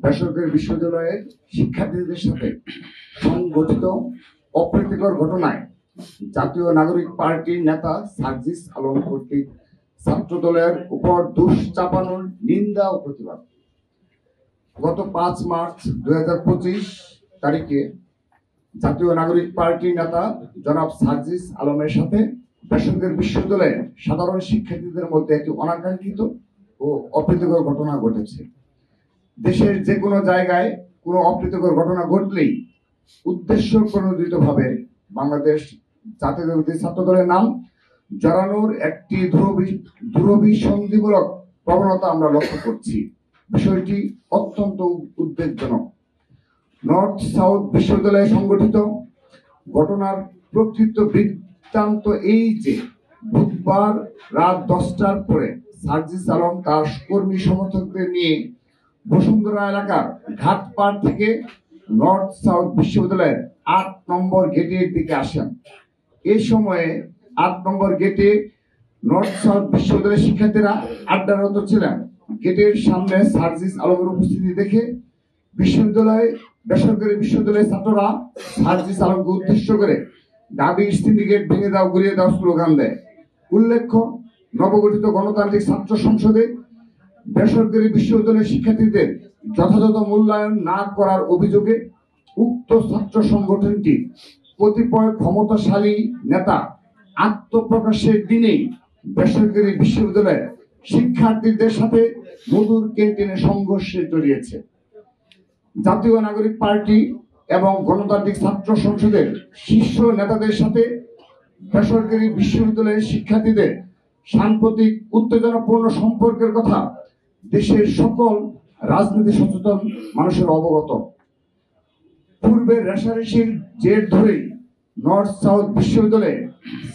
বেসরকারি বিশ্ববিদ্যালয়ের শিক্ষার্থীদের সাথে সংগঠিত অপ্রীতিকর ঘটনায় জাতীয় নাগরিক পার্টির নেতা সার্জিস আলম কর্তৃক ছাত্র দলের উপর দোষ চাপানোর নিন্দা ও প্রতিবাদ। গত ৫ মার্চ ২০২৫ তারিখে জাতীয় নাগরিক পার্টির নেতা জনাব সার্জিস আলমের সাথে বেসরকারি বিশ্ববিদ্যালয়ের সাধারণ শিক্ষার্থীদের মধ্যে একটি অনাকাঙ্ক্ষিত ও অপ্রীতিকর ঘটনা ঘটেছে। দেশের যে কোনো জায়গায় কোনো অপ্রীতিকর ঘটনা ঘটলেই উদ্দেশ্য প্রণোদিতভাবে বাংলাদেশ জাতীয়তাবাদী ছাত্র দলের নাম জড়ানোর একটি দুরভিসন্ধিমূলক প্রবণতা আমরা লক্ষ্য করছি। বিষয়টি অত্যন্ত উদ্বেগজনক। নর্থ সাউথ বিশ্ববিদ্যালয়ে সংগঠিত ঘটনার প্রকৃত বৃত্তান্ত এই যে বুধবার রাত 10টার পরে সার্জিস আলম তার কর্মী সমর্থকদের নিয়ে বসুন্ধরা এলাকার ঘাটপাড় থেকে নর্থ সাউথ বিশ্ববিদ্যালয়ের ৮ নম্বর গেটের দিকে আসেন। এই সময়ে ৮ নম্বর গেটে নর্থ সাউথ বিশ্ববিদ্যালয়ের শিক্ষার্থীরা আড্ডারত ছিলেন। গেটের সামনে সার্জিস আলমের উপস্থিতি দেখে বেসরকারি বিশ্ববিদ্যালয়ের ছাত্ররা সার্জিস আলমকে উদ্দেশ্য করে দাবি সিন্ডিকেট ভেঙে দাও, গুড়িয়ে দাও স্লোগান দেয়। উল্লেখ্য, নবগঠিত গণতান্ত্রিক ছাত্র সংসদে বেসরকারি বিশ্ববিদ্যালয়ের শিক্ষার্থীদের যথাযথ মূল্যায়ন না করার অভিযোগে উক্ত ছাত্র সংগঠনটি কতিপয় ক্ষমতাশালী নেতা আত্মপ্রকাশের দিনেই বেসরকারি বিশ্ববিদ্যালয়ের শিক্ষার্থীদের সাথে মধুর ক্যান্টিনে সংঘর্ষে জড়িয়েছে। জাতীয় নাগরিক পার্টি এবং গণতান্ত্রিক ছাত্র সংসদের শীর্ষ নেতাদের সাথে বেসরকারি বিশ্ববিদ্যালয়ের শিক্ষার্থীদের সাম্প্রতিক উত্তেজনাপূর্ণ সম্পর্কের কথা দেশের সকল রাজনীতি সচেতন মানুষের অবগত। পূর্বের রেশারেশির জের ধরেই নর্থ সাউথ বিশ্ববিদ্যালয়ে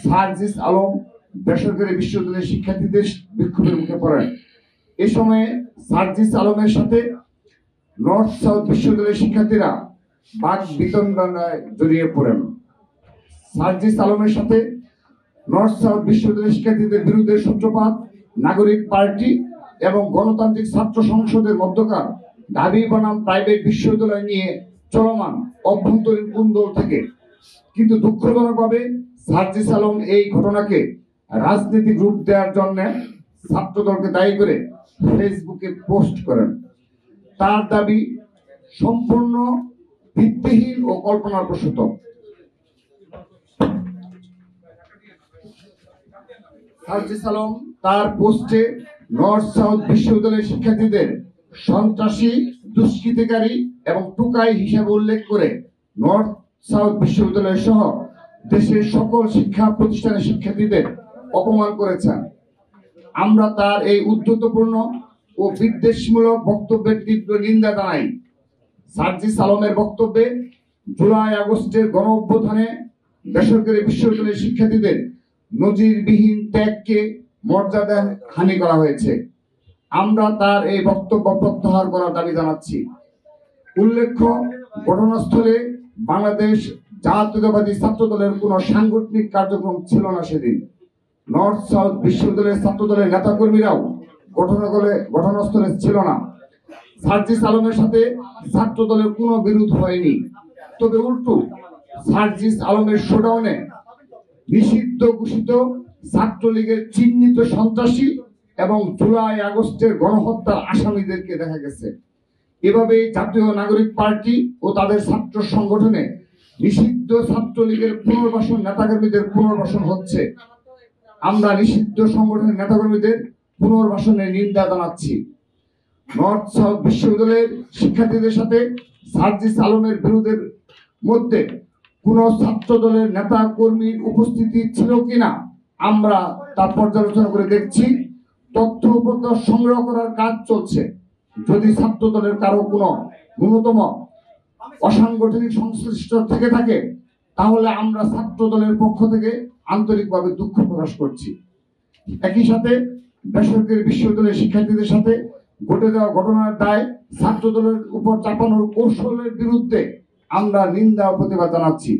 সার্জিস আলম বেসরকারি বিশ্ববিদ্যালয়ের শিক্ষার্থীদের বিক্ষোভের মুখে পড়েন। এ সময়ে সার্জিস আলমের সাথে নর্থ সাউথ বিশ্ববিদ্যালয়ের শিক্ষার্থীরা বাক বিতণ্ডায় জড়িয়ে পড়েন। সার্জিস আলমের সাথে নর্থ সাউথ বিশ্ববিদ্যালয়ের শিক্ষার্থীদের বিরুদ্ধে সূত্রপাত নাগরিক পার্টি এবং গণতান্ত্রিক ছাত্র সংসদের মধ্যকার দাবি বনাম প্রাইভেট বিশ্ববিদ্যালয় নিয়ে চলমান অভ্যন্তরীণ কুন্দল থেকে। কিন্তু দুঃখজনকভাবে সার্জিস আলম এই ঘটনাকে রাজনৈতিক রূপ দেওয়ার জন্য ছাত্রদলকে দায়ী করে ফেসবুকে পোস্ট করেন। তার দাবি সম্পূর্ণ ভিত্তিহীন ও কল্পনাপ্রসূত। সার্জিস আলম তার পোস্টে নর্থ সাউথ বিশ্ববিদ্যালয়ের শিক্ষার্থীদের সন্ত্রাসী, দুষ্কৃতিকারী এবং টুকাই হিসেবে উল্লেখ করে নর্থ সাউথ বিশ্ববিদ্যালয় সহ দেশের সকল শিক্ষা প্রতিষ্ঠানের শিক্ষার্থীদের অপমান করেছেন। আমরা তার এই উদ্ধতপূর্ণ ও বিদ্বেষমূলক বক্তব্যের তীব্র নিন্দা জানাই। সার্জিস আলমের বক্তব্যে জুলাই আগস্টের গণ অভ্যুত্থানে বেসরকারি বিশ্ববিদ্যালয়ের শিক্ষার্থীদের নজিরবিহীন ত্যাগকে মর্যাদা হানি করা হয়েছে। আমরা তার এই বক্তব্য প্রত্যাহার করার দাবি জানাচ্ছি। উল্লেখ্য, ঘটনাস্থলে বাংলাদেশ জাতীয়তাবাদী ছাত্র দলের কোনো সাংগঠনিক কার্যক্রম ছিল না সেদিন। নর্থ সাউথ বিশ্ববিদ্যালয়ের ছাত্র দলের নেতাকর্মীরাও ঘটনাস্থলে ছিল না। সার্জিস আলমের সাথে ছাত্র দলের কোনো বিরোধ হয়নি। তবে উল্টো সার্জিস আলমের শোডাউনে নিষিদ্ধ ঘোষিত ছাত্রলীগের চিহ্নিত সন্ত্রাসী এবং জুলাই আগস্টের গণহত্যার আসামিদেরকে দেখা গেছে। এভাবে জাতীয় নাগরিক পার্টি ও তাদের ছাত্র সংগঠনে নিষিদ্ধ ছাত্রলীগের পুনর্বাসন নেতাকর্মীদের পুনর্বাসন হচ্ছে। আমরা নিষিদ্ধ সংগঠনের নেতাকর্মীদের পুনর্বাসনের নিন্দা জানাচ্ছি। নর্থ সাউথ বিশ্ববিদ্যালয়ের শিক্ষার্থীদের সাথে সার্জিস আলমের বিরোধের মধ্যে কোন ছাত্র দলের নেতা কর্মীর উপস্থিতি ছিল কিনা আমরা তা পর্যালোচনা করে দেখছি। তথ্য উপত্য সংগ্রহ করার কাজ চলছে। যদি ছাত্র দলের কারো কোনো ন্যূনতম অসাংগঠনিক সংশ্লিষ্ট থেকে থাকে তাহলে আমরা ছাত্র দলের পক্ষ থেকে আন্তরিকভাবে দুঃখ প্রকাশ করছি। একই সাথে বেসরকারি বিশ্ববিদ্যালয়ের শিক্ষার্থীদের সাথে ঘটে যাওয়া ঘটনার দায় ছাত্র দলের উপর চাপানোর কৌশলের বিরুদ্ধে আমরা নিন্দা ও প্রতিবাদ জানাচ্ছি।